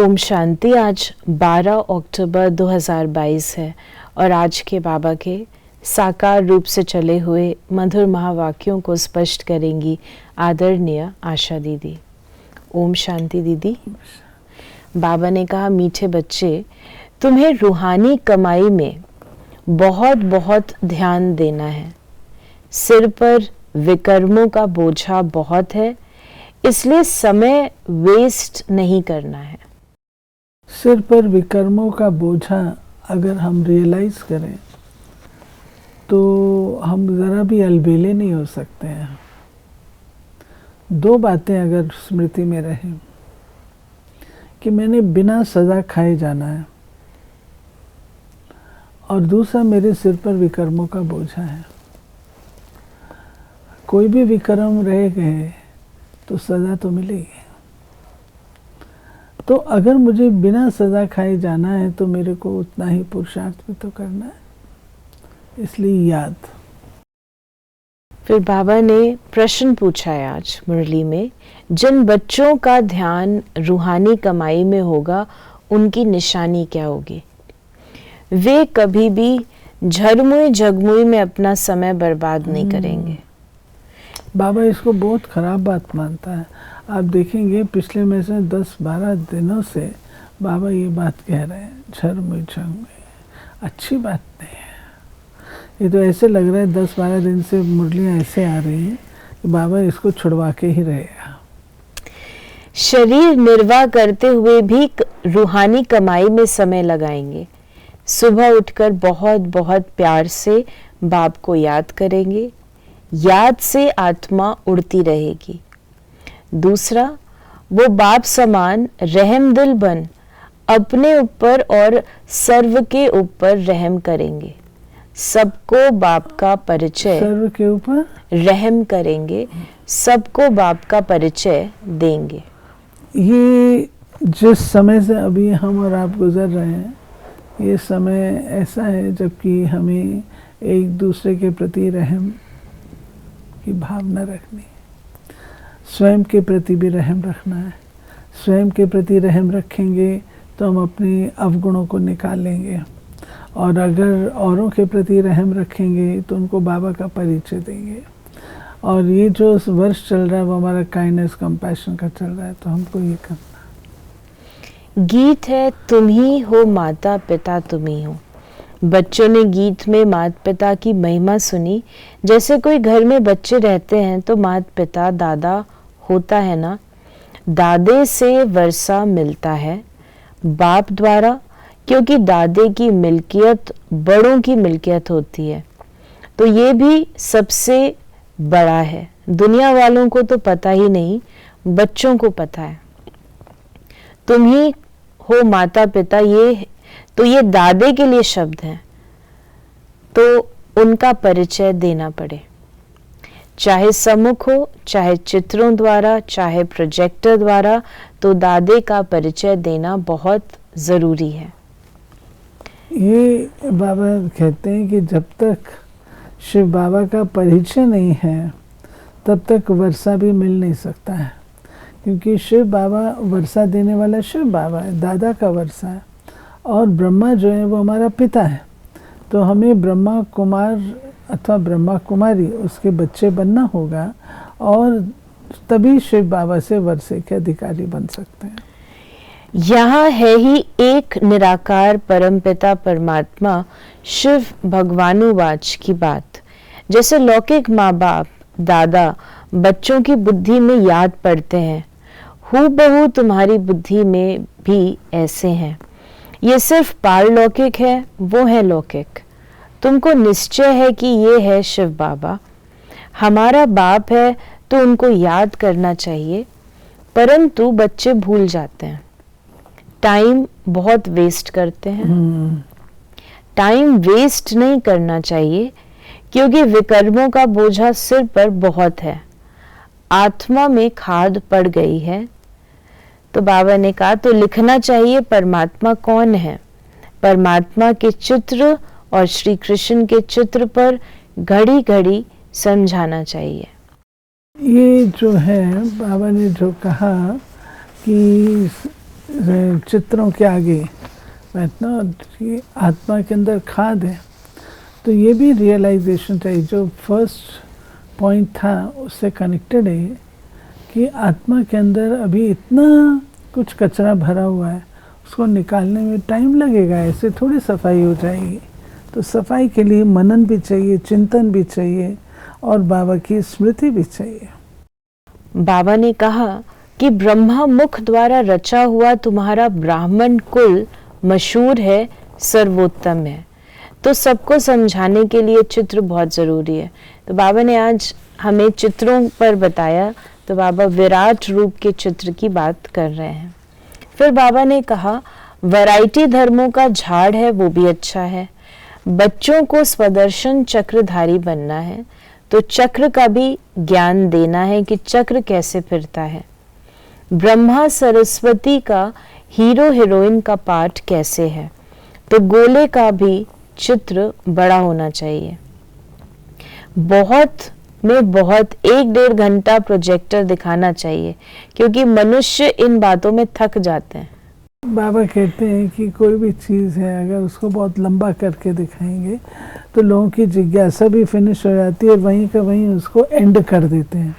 ओम शांति। आज 12 अक्टूबर 2022 है और आज के बाबा के साकार रूप से चले हुए मधुर महावाक्यों को स्पष्ट करेंगी आदरणीय आशा दीदी। ओम शांति दीदी। बाबा ने कहा, मीठे बच्चे, तुम्हें रूहानी कमाई में बहुत बहुत ध्यान देना है। सिर पर विकर्मों का बोझा बहुत है, इसलिए समय वेस्ट नहीं करना है। सिर पर विकर्मों का बोझा अगर हम रियलाइज करें तो हम ज़रा भी अलबेले नहीं हो सकते हैं। दो बातें अगर स्मृति में रहें कि मैंने बिना सज़ा खाए जाना है, और दूसरा मेरे सिर पर विकर्मों का बोझा है। कोई भी विकर्म रह गए तो सज़ा तो मिलेगी। तो अगर मुझे बिना सज़ा खाए जाना है तो मेरे को उतना ही पुरुषार्थ भी तो करना है। इसलिए याद। फिर बाबा ने प्रश्न पूछा है आज मुरली में, जिन बच्चों का ध्यान रूहानी कमाई में होगा उनकी निशानी क्या होगी? वे कभी भी झरमुई झगमुई में अपना समय बर्बाद नहीं करेंगे। बाबा इसको बहुत खराब बात मानता है। आप देखेंगे पिछले में से 10-12 दिनों से बाबा ये बात कह रहे हैं, झरमुई झगमुई अच्छी बात नहीं है। ये तो ऐसे लग रहा है 10-12 दिन से मुरलियाँ ऐसे आ रही हैं कि बाबा इसको छुड़वा के ही रहेगा। शरीर निर्वाह करते हुए भी रूहानी कमाई में समय लगाएंगे। सुबह उठकर बहुत बहुत प्यार से बाप को याद करेंगे। याद से आत्मा उड़ती रहेगी। दूसरा, वो बाप समान रहम दिल बन अपने ऊपर और सर्व के ऊपर रहम करेंगे। सबको बाप का परिचय सर्व के ऊपर रहम करेंगे, सबको बाप का परिचय देंगे। ये जिस समय से अभी हम और आप गुजर रहे हैं, ये समय ऐसा है जबकि हमें एक दूसरे के प्रति रहम की भावना रखनी है। स्वयं के प्रति भी रहम रखना है। स्वयं के प्रति रहम रखेंगे तो हम अपने अवगुणों को निकालेंगे, और अगर औरों के प्रति रहम रखेंगे तो उनको बाबा का परिचय देंगे। और ये जो वर्ष चल रहा है वो हमारा काइंडनेस कंपैशन का चल रहा है, तो हमको ये करना। गीत है, तुम ही हो माता पिता तुम ही हो। बच्चों ने गीत में माता पिता की महिमा सुनी। जैसे कोई घर में बच्चे रहते हैं तो माता पिता दादा होता है ना। दादे से वर्षा मिलता है बाप द्वारा, क्योंकि दादे की मिल्कियत बड़ों की मिल्कियत होती है। तो ये भी सबसे बड़ा है। दुनिया वालों को तो पता ही नहीं, बच्चों को पता है। तुम ही हो माता पिता, ये दादे के लिए शब्द हैं, तो उनका परिचय देना पड़े। चाहे सम्मुख हो, चाहे चित्रों द्वारा, चाहे प्रोजेक्टर द्वारा, तो दादे का परिचय देना बहुत ज़रूरी है। ये बाबा कहते हैं कि जब तक शिव बाबा का परिचय नहीं है तब तक वर्षा भी मिल नहीं सकता है, क्योंकि शिव बाबा वर्षा देने वाला शिव बाबा है, दादा का वर्षा है। और ब्रह्मा जो है वो हमारा पिता है। तो हमें ब्रह्मा कुमार अथवा ब्रह्मा कुमारी उसके बच्चे बनना होगा, और तभी शिव बाबा से वर्षे के अधिकारी बन सकते हैं। यहाँ है ही एक निराकार परमपिता परमात्मा शिव भगवानुवाच की बात। जैसे लौकिक माँ बाप दादा बच्चों की बुद्धि में याद पढ़ते हैं, हूबहू तुम्हारी बुद्धि में भी ऐसे हैं। ये सिर्फ पारलौकिक है, वो है लौकिक। तुमको निश्चय है कि ये है शिव बाबा, हमारा बाप है, तो उनको याद करना चाहिए। परंतु बच्चे भूल जाते हैं, टाइम बहुत वेस्ट करते हैं। टाइम वेस्ट नहीं करना चाहिए, क्योंकि विकर्मों का बोझा सिर पर बहुत है। आत्मा में खाद पड़ गई है। तो बाबा ने कहा, तो लिखना चाहिए परमात्मा कौन है। परमात्मा के चित्र और श्री कृष्ण के चित्र पर घड़ी घड़ी समझाना चाहिए। ये जो है बाबा ने जो कहा कि चित्रों के आगे बैठना, और ये आत्मा के अंदर खाद है। तो ये भी रियलाइजेशन चाहिए। जो फर्स्ट पॉइंट था उससे कनेक्टेड है कि आत्मा के अंदर अभी इतना कुछ कचरा भरा हुआ है, उसको निकालने में टाइम लगेगा, ऐसे थोड़ी सफाई हो जाएगी। तो सफाई के लिए मनन भी चाहिए, चिंतन भी चाहिए, और बाबा की स्मृति भी चाहिए। बाबा ने कहा कि ब्रह्मा मुख द्वारा रचा हुआ तुम्हारा ब्राह्मण कुल मशहूर है, सर्वोत्तम है। तो सबको समझाने के लिए चित्र बहुत ज़रूरी है। तो बाबा ने आज हमें चित्रों पर बताया। तो बाबा विराट रूप के चित्र की बात कर रहे हैं। फिर बाबा ने कहा वैरायटी धर्मों का झाड़ है, वो भी अच्छा है। बच्चों को स्वदर्शन चक्रधारी बनना है, तो चक्र का भी ज्ञान देना है कि चक्र कैसे फिरता है। ब्रह्मा सरस्वती का हीरो हीरोइन का पाठ कैसे है, तो गोले का भी चित्र बड़ा होना चाहिए। बहुत में बहुत 1-1.5 घंटा प्रोजेक्टर दिखाना चाहिए, क्योंकि मनुष्य इन बातों में थक जाते हैं। बाबा कहते हैं कि कोई भी चीज़ है अगर उसको बहुत लंबा करके दिखाएंगे तो लोगों की जिज्ञासा भी फिनिश हो जाती है, वहीं का वहीं उसको एंड कर देते हैं।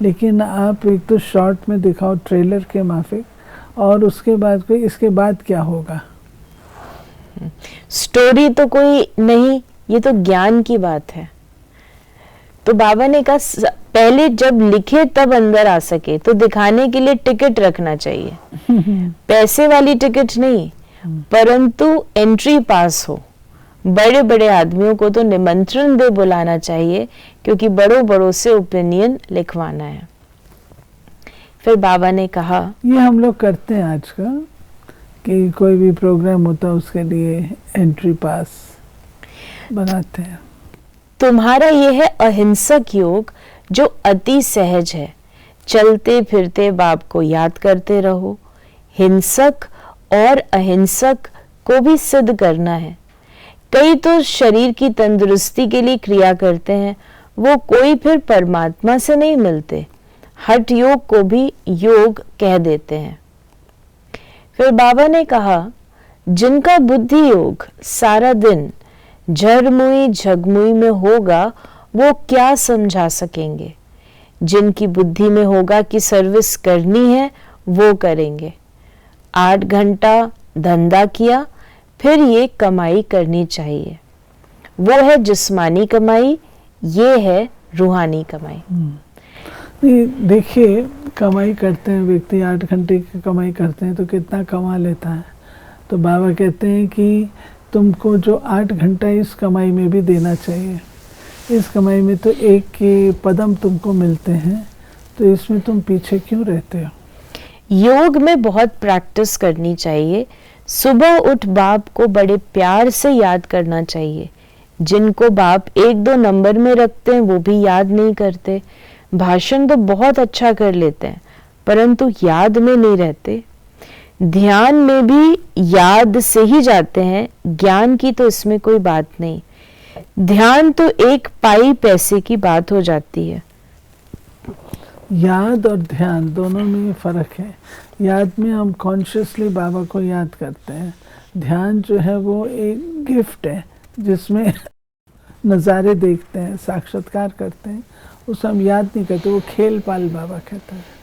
लेकिन आप एक तो शॉर्ट में दिखाओ ट्रेलर के माफिक, और उसके बाद कोई इसके बाद क्या होगा। स्टोरी तो कोई नहीं, ये तो ज्ञान की बात है। तो बाबा ने कहा पहले जब लिखे तब अंदर आ सके, तो दिखाने के लिए टिकट रखना चाहिए। पैसे वाली टिकट नहीं, परंतु एंट्री पास हो। बड़े बड़े आदमियों को तो निमंत्रण दे बुलाना चाहिए, क्योंकि बड़ों बड़ों से ओपिनियन लिखवाना है। फिर बाबा ने कहा ये हम लोग करते हैं आजकल कि कोई भी प्रोग्राम होता है उसके लिए एंट्री पास बनाते हैं। तुम्हारा ये है अहिंसक योग, जो अति सहज है। चलते फिरते बाप को याद करते रहो। हिंसक और अहिंसक को भी सिद्ध करना है। कई तो शरीर की तंदुरुस्ती के लिए क्रिया करते हैं, वो कोई फिर परमात्मा से नहीं मिलते। हठ योग को भी योग कह देते हैं। फिर बाबा ने कहा जिनका बुद्धि योग सारा दिन झरमुई झगमुई में होगा, वो क्या समझा सकेंगे। जिनकी बुद्धि में होगा कि सर्विस करनी है, वो करेंगे। 8 घंटा धंधा किया, फिर ये कमाई करनी चाहिए। वो है जिस्मानी कमाई, ये है रूहानी कमाई। देखिए, कमाई करते हैं व्यक्ति, 8 घंटे की कमाई करते हैं तो कितना कमा लेता है। तो बाबा कहते हैं कि तुमको जो 8 घंटा इस कमाई में भी देना चाहिए। इस कमाई में तो एक के पदम तुमको मिलते हैं, तो इसमें तुम पीछे क्यों रहते हो। योग में बहुत प्रैक्टिस करनी चाहिए। सुबह उठ बाप को बड़े प्यार से याद करना चाहिए। जिनको बाप 1-2 नंबर में रखते हैं वो भी याद नहीं करते। भाषण तो बहुत अच्छा कर लेते हैं, परंतु याद में नहीं रहते। ध्यान में भी याद से ही जाते हैं, ज्ञान की तो इसमें कोई बात नहीं। ध्यान तो 1 पाई पैसे की बात हो जाती है। याद और ध्यान दोनों में फर्क है। याद में हम कॉन्शियसली बाबा को याद करते हैं। ध्यान जो है वो एक गिफ्ट है, जिसमें नज़ारे देखते हैं, साक्षात्कार करते हैं, उसे हम याद नहीं करते। वो खेल पाल बाबा कहता है।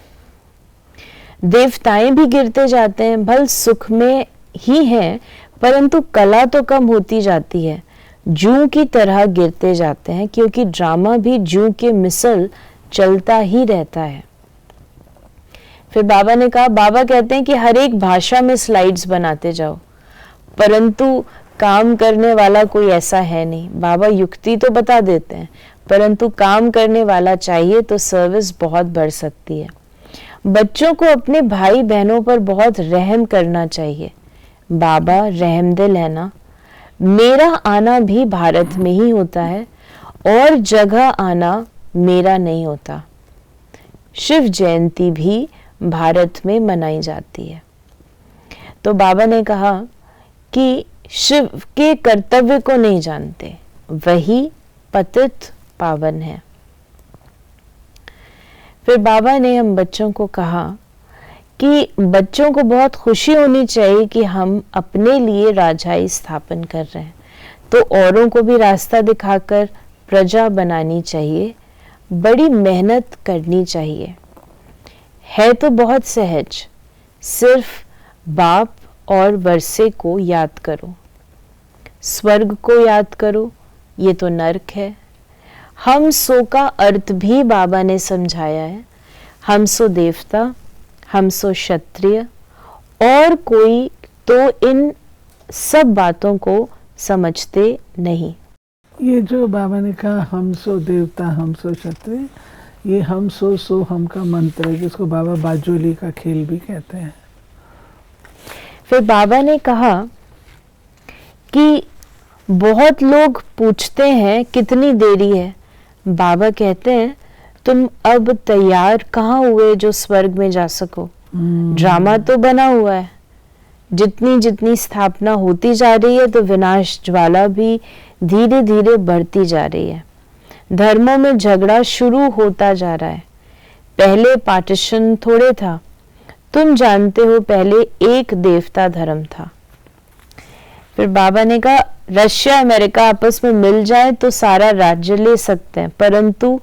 देवताएं भी गिरते जाते हैं, भल सुख में ही हैं, परंतु कला तो कम होती जाती है। जूं की तरह गिरते जाते हैं, क्योंकि ड्रामा भी जूं के मिसल चलता ही रहता है। फिर बाबा ने कहा, बाबा कहते हैं कि हर एक भाषा में स्लाइड्स बनाते जाओ, परंतु काम करने वाला कोई ऐसा है नहीं। बाबा युक्ति तो बता देते हैं, परंतु काम करने वाला चाहिए तो सर्विस बहुत बढ़ सकती है। बच्चों को अपने भाई बहनों पर बहुत रहम करना चाहिए। बाबा रहमदिल है ना। मेरा आना भी भारत में ही होता है, और जगह आना मेरा नहीं होता। शिव जयंती भी भारत में मनाई जाती है। तो बाबा ने कहा कि शिव के कर्तव्य को नहीं जानते, वही पतित पावन है। फिर बाबा ने हम बच्चों को कहा कि बच्चों को बहुत खुशी होनी चाहिए कि हम अपने लिए राजाई स्थापन कर रहे हैं, तो औरों को भी रास्ता दिखाकर प्रजा बनानी चाहिए, बड़ी मेहनत करनी चाहिए। है तो बहुत सहज, सिर्फ बाप और वर्षे को याद करो, स्वर्ग को याद करो, ये तो नर्क है। हम सो का अर्थ भी बाबा ने समझाया है, हम सो देवता, हम सो क्षत्रिय, और कोई तो इन सब बातों को समझते नहीं। ये जो बाबा ने कहा हम सो देवता हम सो क्षत्रिय, ये हम सो हम का मंत्र है, जिसको बाबा बाजोली का खेल भी कहते हैं। फिर बाबा ने कहा कि बहुत लोग पूछते हैं कितनी देरी है। बाबा कहते हैं तुम अब तैयार कहाँ हुए जो स्वर्ग में जा सको। ड्रामा तो बना हुआ है, जितनी जितनी स्थापना होती जा रही है तो विनाश ज्वाला भी धीरे धीरे बढ़ती जा रही है। धर्मों में झगड़ा शुरू होता जा रहा है। पहले पार्टीशन थोड़े था, तुम जानते हो पहले एक देवता धर्म था। फिर बाबा ने कहा रशिया अमेरिका आपस में मिल जाए तो सारा राज्य ले सकते हैं, परंतु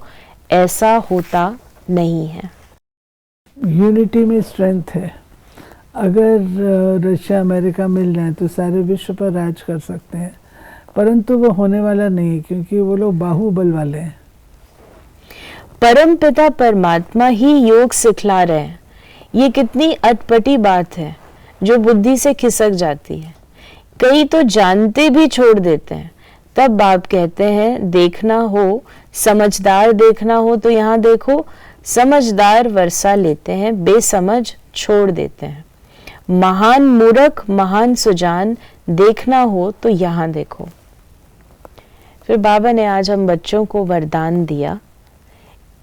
ऐसा होता नहीं है। यूनिटी में स्ट्रेंथ है। अगर रशिया अमेरिका मिल जाए तो सारे विश्व पर राज कर सकते हैं, परंतु वो होने वाला नहीं, क्योंकि वो लोग बाहुबल वाले हैं। परम पिता परमात्मा ही योग सिखला रहे हैं। ये कितनी अटपटी बात है जो बुद्धि से खिसक जाती है। कई तो जानते भी छोड़ देते हैं। तब बाप कहते हैं देखना हो, समझदार देखना हो तो यहाँ देखो, समझदार वर्षा लेते हैं, बेसमझ छोड़ देते हैं। महान मूर्ख महान सुजान देखना हो तो यहाँ देखो। फिर बाबा ने आज हम बच्चों को वरदान दिया,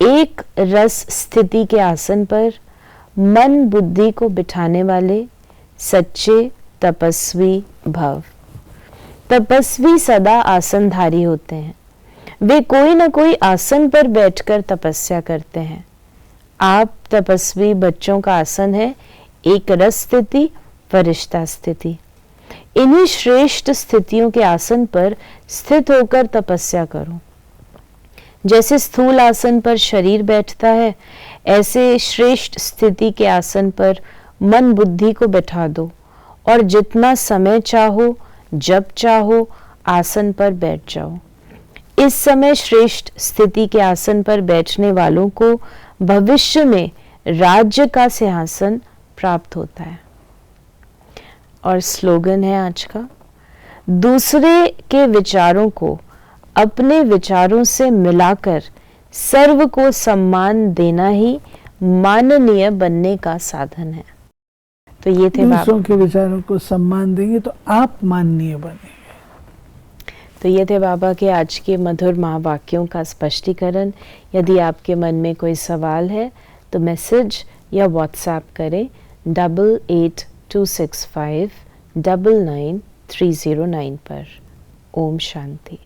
एक रस स्थिति के आसन पर मन बुद्धि को बिठाने वाले सच्चे तपस्वी भव। तपस्वी सदा आसनधारी होते हैं, वे कोई न कोई आसन पर बैठकर तपस्या करते हैं। आप तपस्वी बच्चों का आसन है एक रस स्थिति, फरिश्ता स्थिति। इन्हीं श्रेष्ठ स्थितियों के आसन पर स्थित होकर तपस्या करो। जैसे स्थूल आसन पर शरीर बैठता है, ऐसे श्रेष्ठ स्थिति के आसन पर मन बुद्धि को बैठा दो और जितना समय चाहो जब चाहो आसन पर बैठ जाओ। इस समय श्रेष्ठ स्थिति के आसन पर बैठने वालों को भविष्य में राज्य का सिंहासन प्राप्त होता है। और स्लोगन है आज का, दूसरे के विचारों को अपने विचारों से मिलाकर सर्व को सम्मान देना ही माननीय बनने का साधन है। तो ये थे दूसरों के विचारों को सम्मान देंगे तो आप माननीय बनेंगे। तो ये थे बाबा के आज के मधुर महावाक्यों का स्पष्टीकरण। यदि आपके मन में कोई सवाल है तो मैसेज या व्हाट्सएप करें 8826599309 पर। ओम शांति।